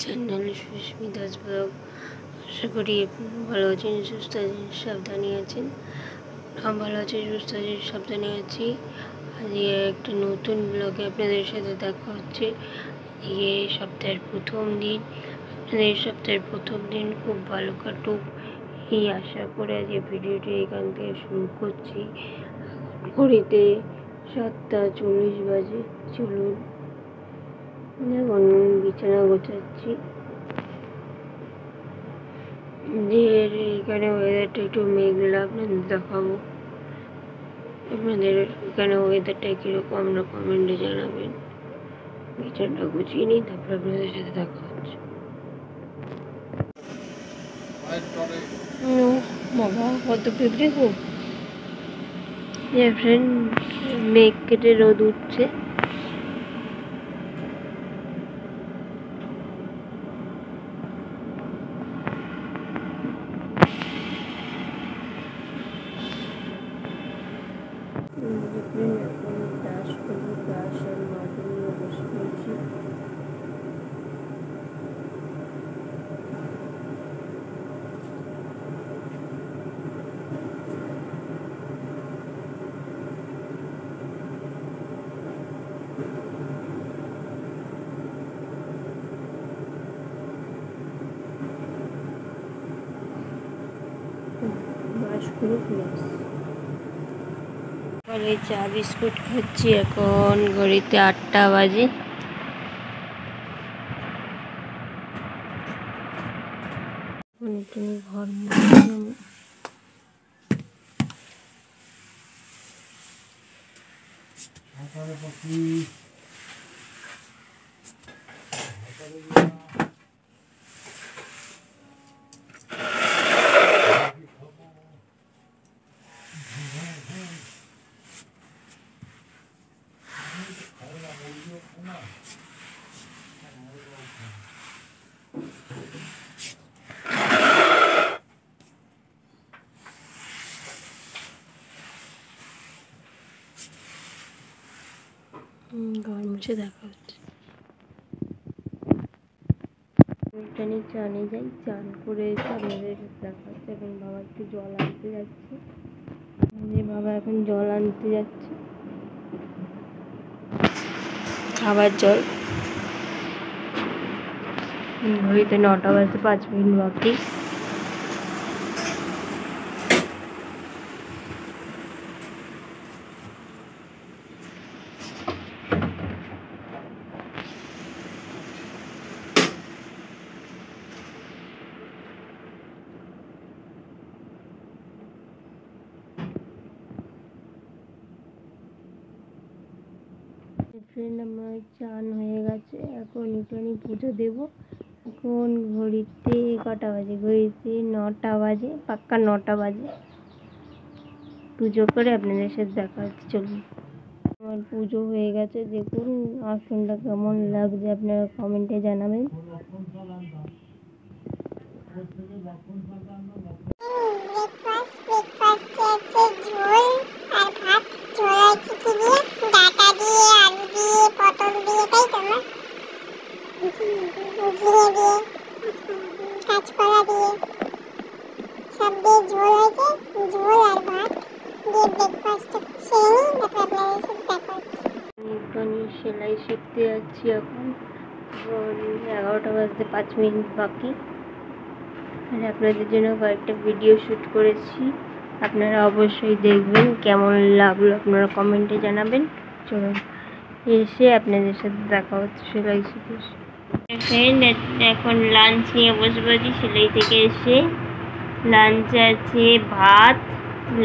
Channel Susmita's blog. আশা করি ভালো আছেন, সুস্থ আছেন, সাবধানে আছেন। ভালো আছি, সুস্থ আছি, সাবধানে আছি। আজকে একটা নতুন ব্লগে আপনাদের সাথে দেখা হচ্ছে। এই সপ্তাহের প্রথম দিন, আপনাদের সপ্তাহের প্রথম দিন খুব ভালো কাটুক এই আশা করে আজকে ভিডিওটি এখান থেকে শুরু করছি। ঘড়িতে 7:40 বাজে। চলুন এখন বিছানা গোছাচ্ছি। এখানে ওয়েদারটা একটু মেঘলা, আপনাদের দেখাবো। আপনাদের এখানে ওয়েদারটা কীরকম আমরা কমেন্টে জানাবেন। বিছানাটা গুছিয়ে নিই, তারপর আপনাদের সাথে দেখা হচ্ছে। বাবা কত পিঁপড়ে গো! ফ্রেন্ড, মেঘ কেটে রোদ উঠছে। ব্রাশ করবো, ব্রাশ আর মাটি নিয়ে বসে পড়ছি। ব্রাশ করে সকালে চা বিস্কুট খাচ্ছি। এখন ঘড়িতে 8টা বাজে। ঘর মুছে দেখা হচ্ছে। এখানে চানে যাই, চান করে এসে আপনাদের দেখা হচ্ছে। এখন বাবা একটু জল আনতে যাচ্ছে। বাবা এখন জল আনতে যাচ্ছে, খাবার জল। ঘড়িতে 9টা বাজতে 5 মিনিট বাকি। ফ্রেন্ড, আমার চান হয়ে গেছে। এখন একটুখানি পুজো দেবো। এখন ঘড়িতে কটা বাজে? ঘড়িতে 9টা বাজে, পাক্কা 9টা বাজে। পুজো করে আপনাদের সাথে দেখা হচ্ছে। চলুন। আমার পুজো হয়ে গেছে। দেখুন আসনটা কেমন লাগছে, আপনারা কমেন্টে জানাবেন। কাঁচকলা দিয়ে সব দিয়ে ঝোল হয়েছে, ঝোল আর ভাত দিয়ে ব্রেকফাস্ট সেরে নিই, তারপর আপনাদের সাথে দেখা হচ্ছে। আমি সেলাই শিখতে যাচ্ছি। এখন 11টা বাজতে 5 মিনিট বাকি। আপনাদের জন্য কয়েকটা ভিডিও শ্যুট করেছি, আপনারা অবশ্যই দেখবেন। কেমন লাগলো আপনারা কমেন্টে জানাবেন। চলুন এসে আপনাদের সাথে দেখা হচ্ছে সেলাই শিখে। ফ্রেন্ড, এখন লাঞ্চ নিয়ে বসে পড়েছি। সেলাই থেকে এসে লাঞ্চে আছে ভাত,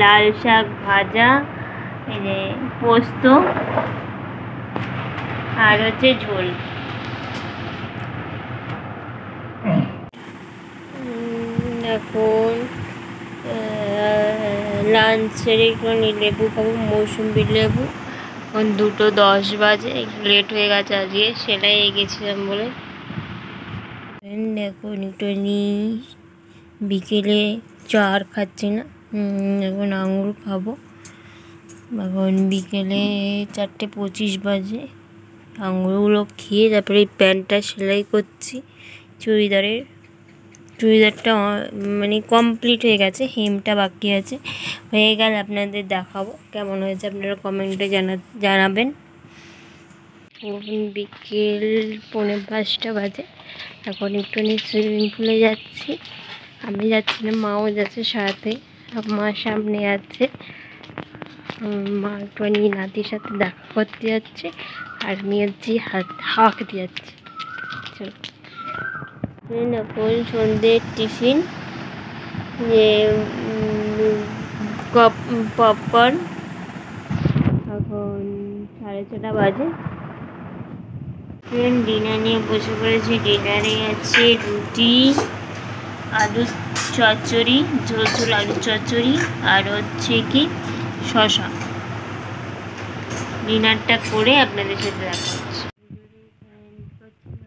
লাল শাক ভাজা, পোস্ত আর হচ্ছে ঝোল। এখন লাঞ্চ সেরে একটুখানি লেবু খাবো, মৌসুম্বি লেবু। এখন 2:10 বাজে, একটু লেট হয়ে গেছে আজকে, সেটাই গেছিলাম বলে। এখন একটুখানি বিকেলে চা আর খাচ্ছি না, এখন আঙুর খাবো। এখন বিকেলে 4:25 বাজে। আঙুরগুলো খেয়ে তারপরে এই প্যান্টটা সেলাই করছি। চুড়িদারটা মানে কমপ্লিট হয়ে গেছে, হেমটা বাকি আছে। হয়ে গেলে আপনাদের দেখাবো কেমন হয়েছে, আপনারা কমেন্টে জানাবেন। এখন বিকেল 4:45 বাজে। এখন একটু সুইমিং পুলে যাচ্ছি। আমি যাচ্ছি না, মাও যাচ্ছে সাথে। মা সামনে আছে, মা একটুখানি নাতির সাথে দেখা করতে যাচ্ছে, আর আমি হচ্ছি হাওয়া খেতে যাচ্ছি। চলো এখন সন্ধ্যের টিফিন, যে পপকর্ন। এখন 6:30 বাজে। ডিনার নিয়ে বসে পড়েছি। ডিনারে আছে রুটি, আলুর চচ্চড়ি, ঝোল ঝোল আলুর চচ্চড়ি, আর হচ্ছে কি শসা। ডিনারটা করে আপনাদের সাথে দেখা হচ্ছে।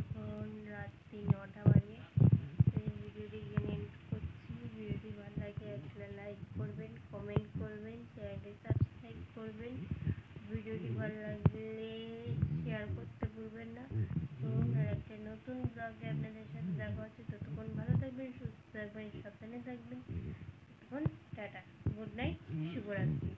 এখন রাত্রি 9টা বাজে। ভিডিওটি এখানে এন্ড করছি। ভিডিওটি ভালো লাগে একটা লাইক করবেন, কমেন্ট করবেন, চ্যানেলটি সাবস্ক্রাইব করবেন। ভিডিওটি ভালো লাগলে শেয়ার করতে ভুলবেন না। আর একটা নতুন ব্লগে আপনাদের সাথে দেখা হচ্ছে। ততক্ষণ ভালো থাকবেন, সুস্থ থাকবেন, সাবধানে থাকবেন। ততক্ষণ টাটা, গুড নাইট, শুভরাত্রি।